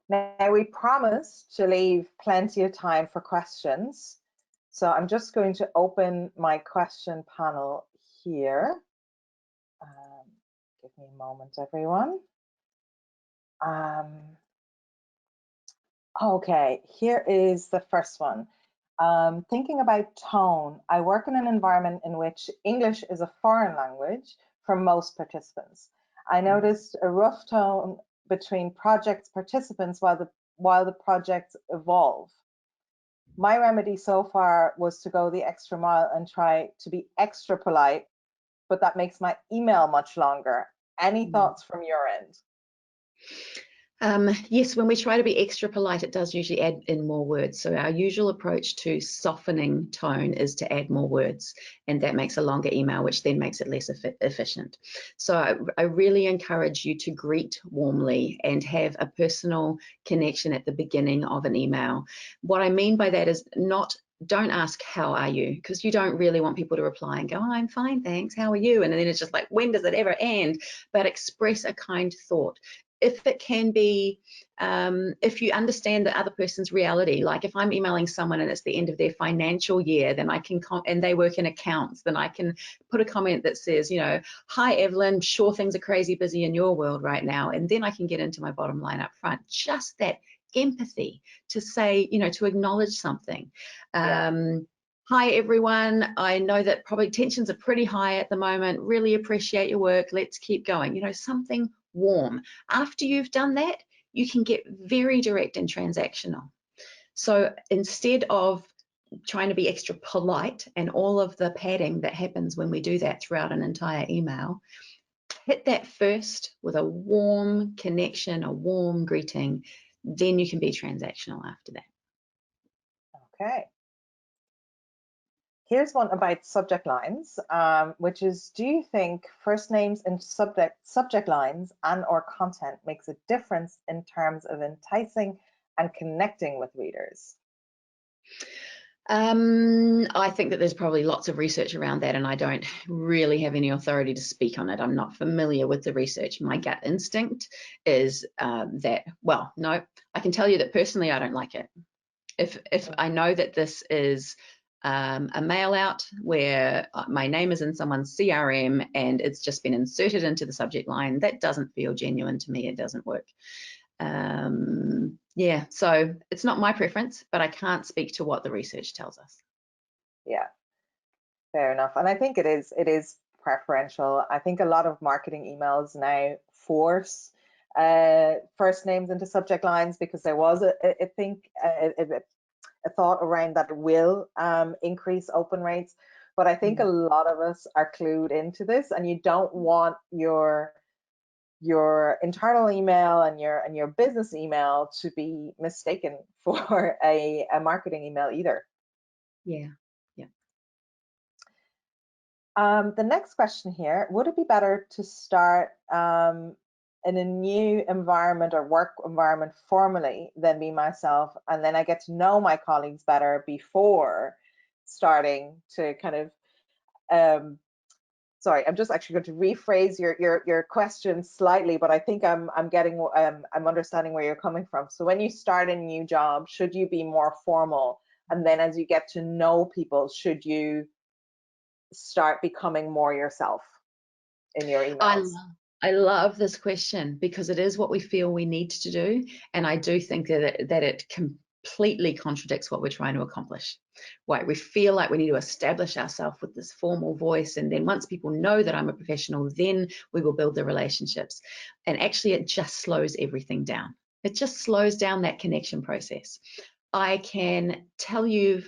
Now, we promised to leave plenty of time for questions, so I'm just going to open my question panel here. Give me a moment, everyone. Okay, here is the first one. Thinking about tone, I work in an environment in which English is a foreign language for most participants. I noticed a rough tone between project participants while the projects evolve. My remedy so far was to go the extra mile and try to be extra polite, but that makes my email much longer. Any thoughts from your end? Yes, when we try to be extra polite, it does usually add in more words. So our usual approach to softening tone is to add more words, and that makes a longer email, which then makes it less efficient. So I really encourage you to greet warmly and have a personal connection at the beginning of an email. What I mean by that is don't ask, how are you? Because you don't really want people to reply and go, oh, I'm fine, thanks, how are you? And then it's just like, when does it ever end? But express a kind thought. If it can be, if you understand the other person's reality, like if I'm emailing someone and it's the end of their financial year, then I can, and they work in accounts, then I can put a comment that says, you know, hi, Evelyn, sure things are crazy busy in your world right now. And then I can get into my bottom line up front. Just that empathy to say, you know, to acknowledge something. Hi, everyone. I know that probably tensions are pretty high at the moment. Really appreciate your work. Let's keep going. You know, something warm. After you've done that, you can get very direct and transactional. So instead of trying to be extra polite and all of the padding that happens when we do that throughout an entire email, hit that first with a warm connection, a warm greeting, then you can be transactional after that. Okay. Here's one about subject lines, which is, do you think first names in subject lines and or content makes a difference in terms of enticing and connecting with readers? I think that there's probably lots of research around that, and I don't really have any authority to speak on it. I'm not familiar with the research. My gut instinct is that, well, no, I can tell you that personally I don't like it. If I know that this is a mail out where my name is in someone's CRM and it's just been inserted into the subject line, that doesn't feel genuine to me. It doesn't work. Yeah, so it's not my preference, but I can't speak to what the research tells us. Yeah, fair enough. And I think it is preferential. I think a lot of marketing emails now force first names into subject lines because there was a thought around that it will increase open rates. But I think a lot of us are clued into this, and you don't want your internal email and your business email to be mistaken for a marketing email either. Yeah. The next question here, would it be better to start in a new environment or work environment formally than be myself, and then I get to know my colleagues better before starting to kind of sorry, I'm just actually going to rephrase your question slightly, but I think I'm understanding where you're coming from. So when you start a new job, should you be more formal, and then as you get to know people, should you start becoming more yourself in your emails? I love this question because it is what we feel we need to do. And I do think that it completely contradicts what we're trying to accomplish. Right? We feel like we need to establish ourselves with this formal voice. And then once people know that I'm a professional, then we will build the relationships. And actually, it just slows everything down. It just slows down that connection process. I can tell you,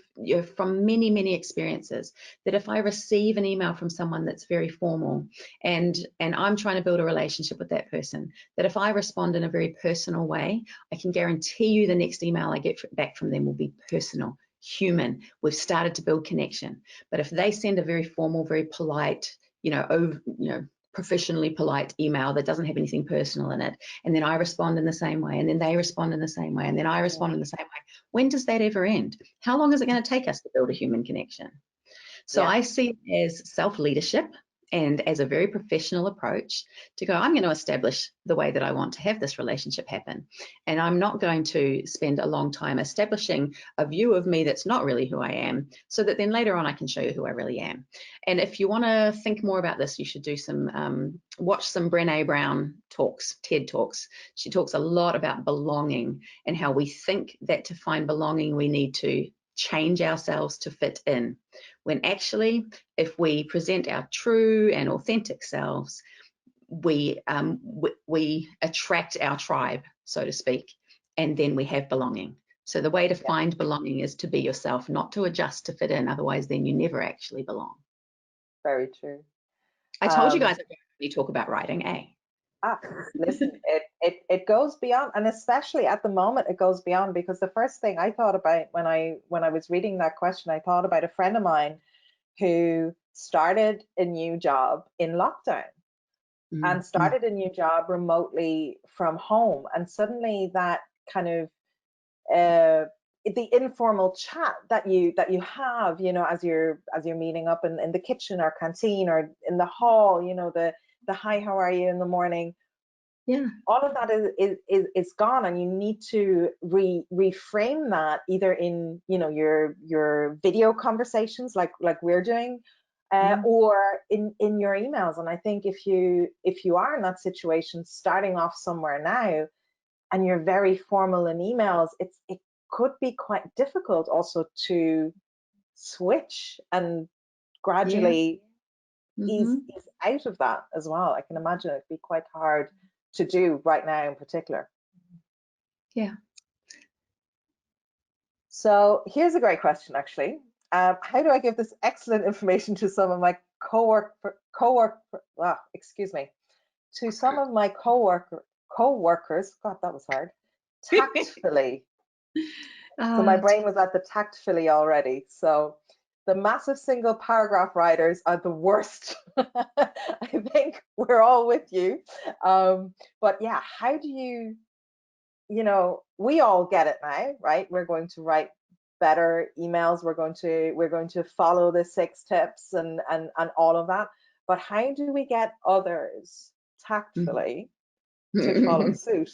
from many, many experiences that if I receive an email from someone that's very formal and I'm trying to build a relationship with that person, that if I respond in a very personal way, I can guarantee you the next email I get back from them will be personal, human. We've started to build connection. But if they send a very formal, very polite, professionally polite email that doesn't have anything personal in it, and then I respond in the same way, and then they respond in the same way, and then I respond in the same way, when does that ever end? How long is it going to take us to build a human connection? So I see it as self-leadership and as a very professional approach to go, I'm going to establish the way that I want to have this relationship happen. And I'm not going to spend a long time establishing a view of me that's not really who I am, so that then later on I can show you who I really am. And if you want to think more about this, you should do watch some Brené Brown talks, TED Talks. She talks a lot about belonging and how we think that to find belonging, we need to change ourselves to fit in, when actually, if we present our true and authentic selves, we attract our tribe, so to speak, and then we have belonging. So the way to find belonging is to be yourself, not to adjust to fit in. Otherwise, then you never actually belong. Very true. I told you guys we talk about writing, eh? Listen, it goes beyond, and especially at the moment, it goes beyond, because the first thing I thought about when I was reading that question, I thought about a friend of mine who started a new job in lockdown and started a new job remotely from home, and suddenly that kind of the informal chat that you have, as you're meeting up in the kitchen or canteen or in the hall, the hi, how are you in the morning, all of that is gone, and you need to reframe that either in your video conversations like we're doing, or in your emails. And I think if you are in that situation, starting off somewhere now, and you're very formal in emails, it could be quite difficult also to switch and gradually ease out of that as well. I can imagine it'd be quite hard to do right now in particular. Yeah. So here's a great question, actually. How do I give this excellent information to some of my to some of my co-workers, God, that was hard, tactfully. So my brain was at the tactfully already. So the massive single paragraph writers are the worst. I think we're all with you. But yeah, how do you, we all get it now, right? We're going to write better emails. We're going to follow the 6 tips and all of that. But how do we get others tactfully to follow suit?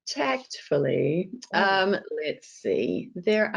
Tactfully, let's see, there's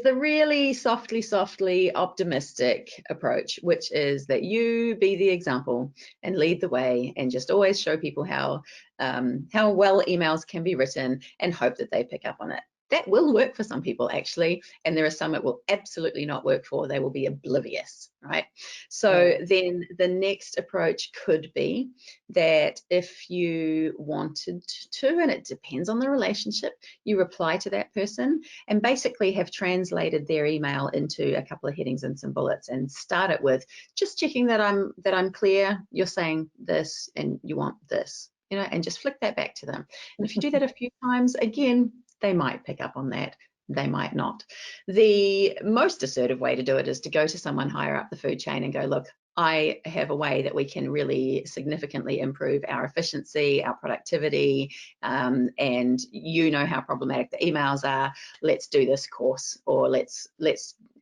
the really softly optimistic approach, which is that you be the example and lead the way and just always show people how well emails can be written and hope that they pick up on it. That will work for some people, actually, and there are some it will absolutely not work for. They will be oblivious, right? So then the next approach could be that if you wanted to, and it depends on the relationship, you reply to that person and basically have translated their email into a couple of headings and some bullets, and start it with just checking that I'm clear. You're saying this and you want this, and just flick that back to them. And if you do that a few times, again, they might pick up on that. They might not. The most assertive way to do it is to go to someone higher up the food chain and go, look, I have a way that we can really significantly improve our efficiency, our productivity, and you know how problematic the emails are. Let's do this course, or let's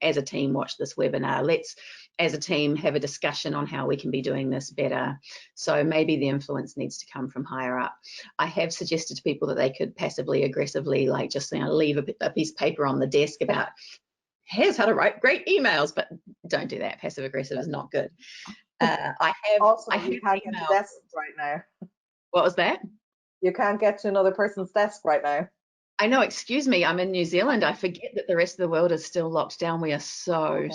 as a team watch this webinar. Let's as a team have a discussion on how we can be doing this better. So maybe the influence needs to come from higher up. I have suggested to people that they could passively aggressively, like, just leave a piece of paper on the desk about here's how to write great emails, but don't do that. Passive aggressive is not good. I Also, have you can't get to email. desks right now. What was that? You can't get to another person's desk right now. I know, excuse me, I'm in New Zealand. I forget that the rest of the world is still locked down. We are so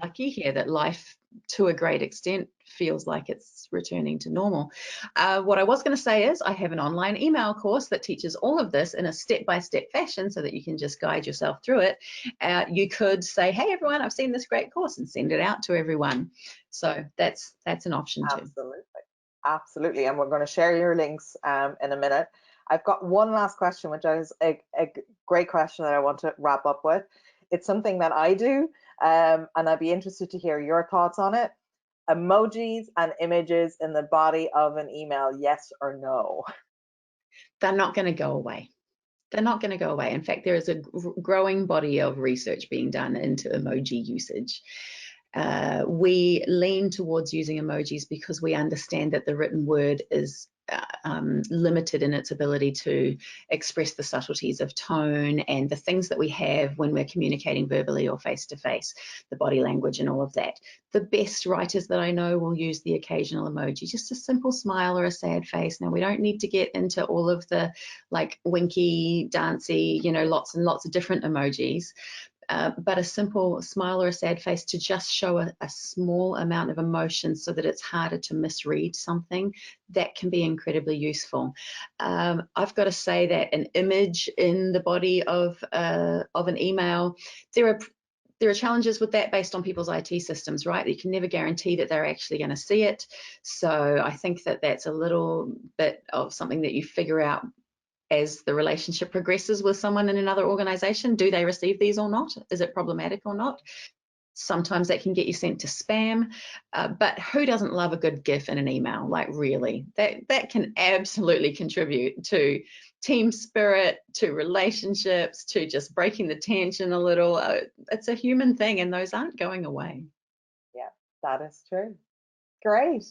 lucky here that life, to a great extent, feels like it's returning to normal. What I was going to say is I have an online email course that teaches all of this in a step-by-step fashion so that you can just guide yourself through it. You could say, hey, everyone, I've seen this great course, and send it out to everyone. So that's an option too. Absolutely. And we're going to share your links in a minute. I've got one last question, which is a great question that I want to wrap up with. It's something that I do, and I'd be interested to hear your thoughts on it. Emojis and images in the body of an email, yes or no? They're not going to go away. They're not going to go away. In fact, there is a growing body of research being done into emoji usage. We lean towards using emojis because we understand that the written word is limited in its ability to express the subtleties of tone and the things that we have when we're communicating verbally or face-to-face, the body language and all of that. The best writers that I know will use the occasional emoji, just a simple smile or a sad face. Now, we don't need to get into all of the like winky, dancey, you know, lots and lots of different emojis. But a simple smile or a sad face to just show a small amount of emotion so that it's harder to misread something, that can be incredibly useful. I've got to say that an image in the body of an email, there are challenges with that based on people's IT systems, right? You can never guarantee that they're actually going to see it. So I think that that's a little bit of something that you figure out as the relationship progresses with someone in another organization. Do they receive these or not? Is it problematic or not? Sometimes that can get you sent to spam, but who doesn't love a good GIF in an email? Like really, that can absolutely contribute to team spirit, to relationships, to just breaking the tension a little. It's a human thing, and those aren't going away. Yeah, that is true. Great.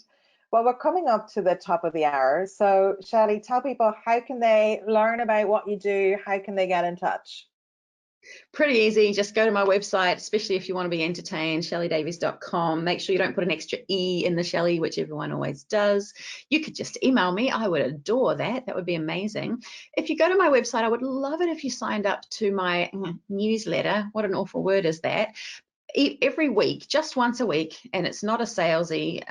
Well, we're coming up to the top of the hour. So, Shelly, tell people, how can they learn about what you do? How can they get in touch? Pretty easy. Just go to my website, especially if you want to be entertained, shellydavies.com. Make sure you don't put an extra E in the Shelly, which everyone always does. You could just email me. I would adore that. That would be amazing. If you go to my website, I would love it if you signed up to my newsletter. What an awful word is that? Every week, just once a week, and it's not a salesy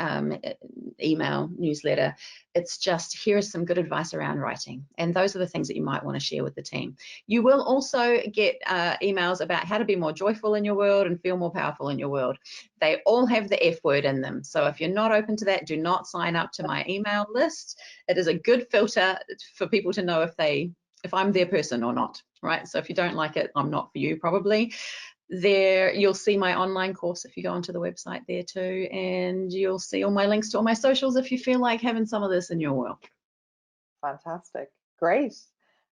email newsletter. It's just, here is some good advice around writing, and those are the things that you might want to share with the team. You will also get emails about how to be more joyful in your world and feel more powerful in your world. They all have the F word in them, so if you're not open to that, do not sign up to my email list. It is a good filter for people to know if I'm their person or not, right? So if you don't like it, I'm not for you probably. There you'll see my online course if you go onto the website there too, and you'll see all my links to all my socials if you feel like having some of this in your world. Fantastic. Great.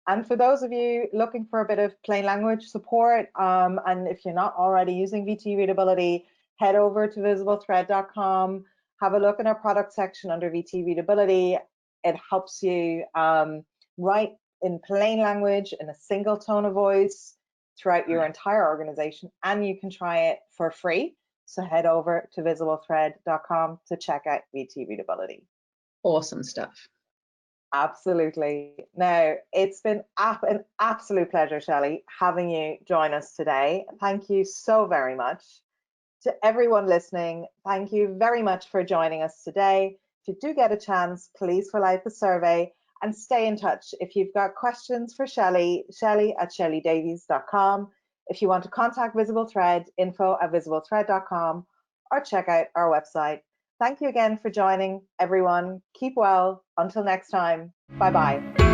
And for those of you looking for a bit of plain language support, and if you're not already using VT Readability, head over to VisibleThread.com, have a look in our product section under VT Readability. It helps you write in plain language in a single tone of voice throughout your entire organization, and you can try it for free. So head over to VisibleThread.com to check out VT Readability. Awesome stuff. Absolutely. Now, it's been an absolute pleasure, Shelly, having you join us today. Thank you so very much. To everyone listening, thank you very much for joining us today. If you do get a chance, please fill out the survey and stay in touch. If you've got questions for Shelly, shelly@shellydavies.com. If you want to contact VisibleThread, info@visibleThread.com, or check out our website. Thank you again for joining, everyone. Keep well. Until next time. Bye-bye.